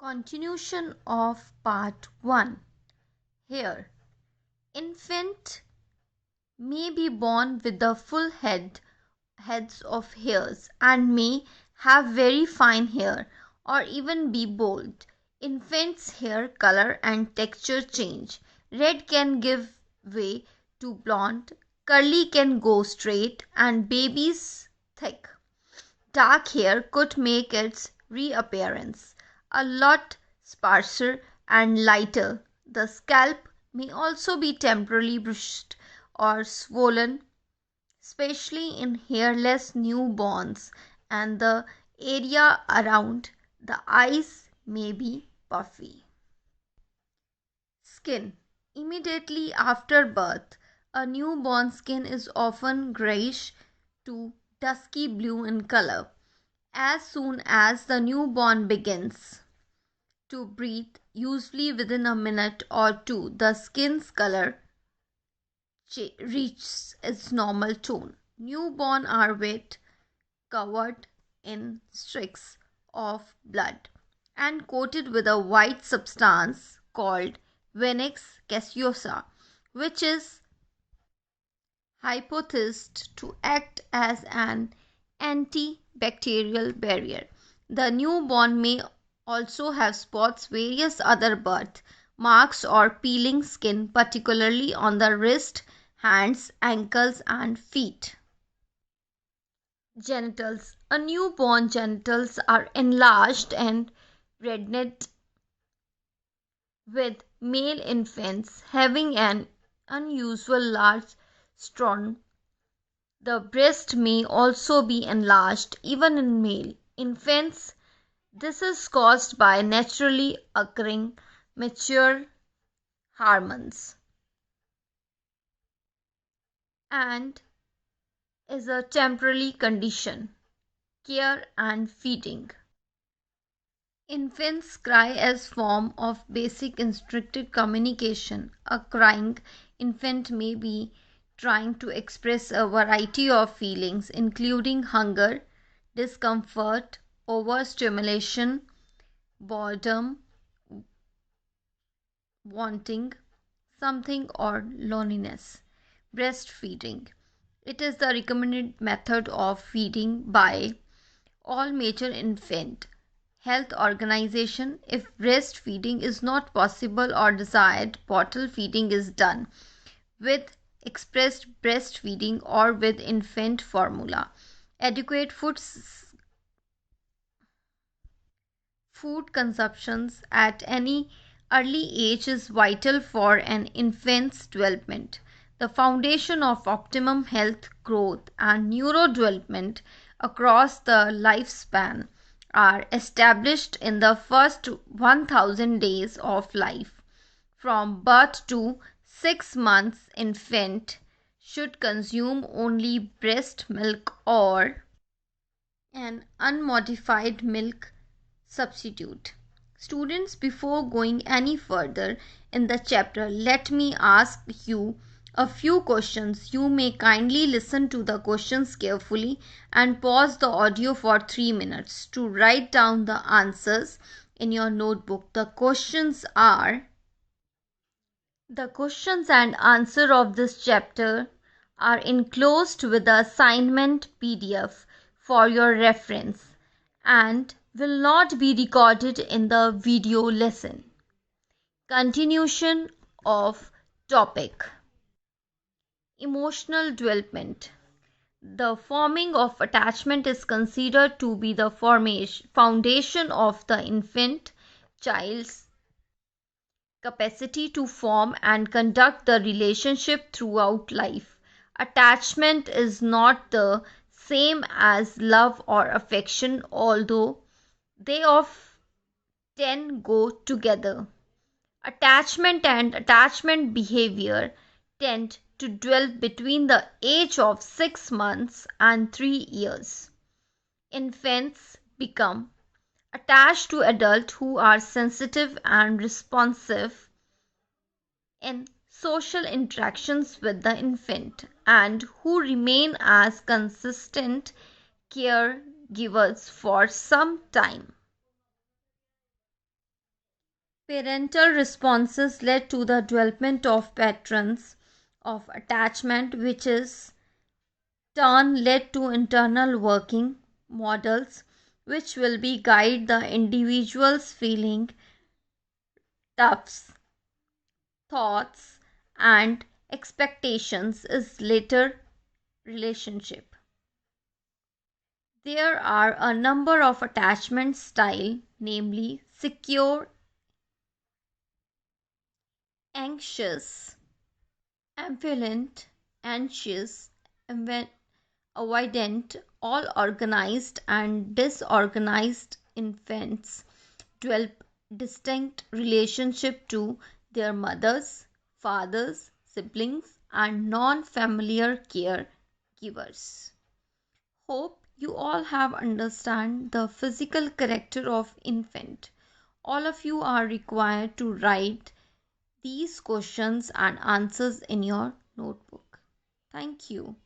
Continuation of part 1. Hair. Infant may be born with the full heads of hairs and may have very fine hair or even be bald. Infants' hair color and texture change. Red can give way to blonde, curly can go straight, and babies' thick dark hair could make its reappearance a lot sparser and lighter. The scalp may also be temporarily brushed or swollen, especially in hairless newborns, and the area around the eyes may be puffy. Skin. Immediately after birth, a newborn's skin is often grayish to dusky blue in color. As soon as the newborn begins to breathe, usually within a minute or two, the skin's color reaches its normal tone. Newborn are wet, covered in streaks of blood, and coated with a white substance called Vernix caseosa, which is hypothesized to act as an antibacterial barrier. The newborn may also have spots, various other birth marks, or peeling skin, particularly on the wrist, hands, ankles, and feet. Genitals. A newborn genitals are enlarged and reddened, with male infants having an unusual large stron. The breast may also be enlarged even in male infants. This is caused by naturally occurring mature hormones and is a temporary condition. Care and feeding. Infants cry as form of basic instructed communication. A crying infant may be trying to express a variety of feelings, including hunger, discomfort, overstimulation, boredom, wanting something, or loneliness. Breastfeeding. It is the recommended method of feeding by all major infant health organizations. If breastfeeding is not possible or desired, bottle feeding is done with expressed breastfeeding or with infant formula. Adequate food consumptions at any early age is vital for an infant's development. The foundation of optimum health, growth, and neurodevelopment across the lifespan are established in the first 1000 days of life. From birth to 6 months, infant should consume only breast milk or an unmodified milk substitute. Students, before going any further in the chapter, let me ask you a few questions. You may kindly listen to the questions carefully and pause the audio for 3 minutes to write down the answers in your notebook. The questions and answer of this chapter are enclosed with the assignment PDF for your reference and will not be recorded in the video lesson. Continuation of topic. Emotional development. The forming of attachment is considered to be the foundation of the infant child's capacity to form and conduct the relationship throughout life. Attachment is not the same as love or affection, although they often go together. Attachment and attachment behavior tend to develop between the age of 6 months and 3 years. Infants become attached to adults who are sensitive and responsive in social interactions with the infant and who remain as consistent caregivers for some time. Parental responses led to the development of patterns of attachment, which is turn led to internal working models which will be guide the individual's feeling, toughs, thoughts and expectations is later relationship. There are a number of attachment style, namely secure, anxious, ambivalent, anxious, avoidant, all organized and disorganized infants develop distinct relationship to their mothers, fathers, siblings, and non-familiar caregivers. Hope you all have understand the physical character of infant. All of you are required to write these questions and answers in your notebook. Thank you.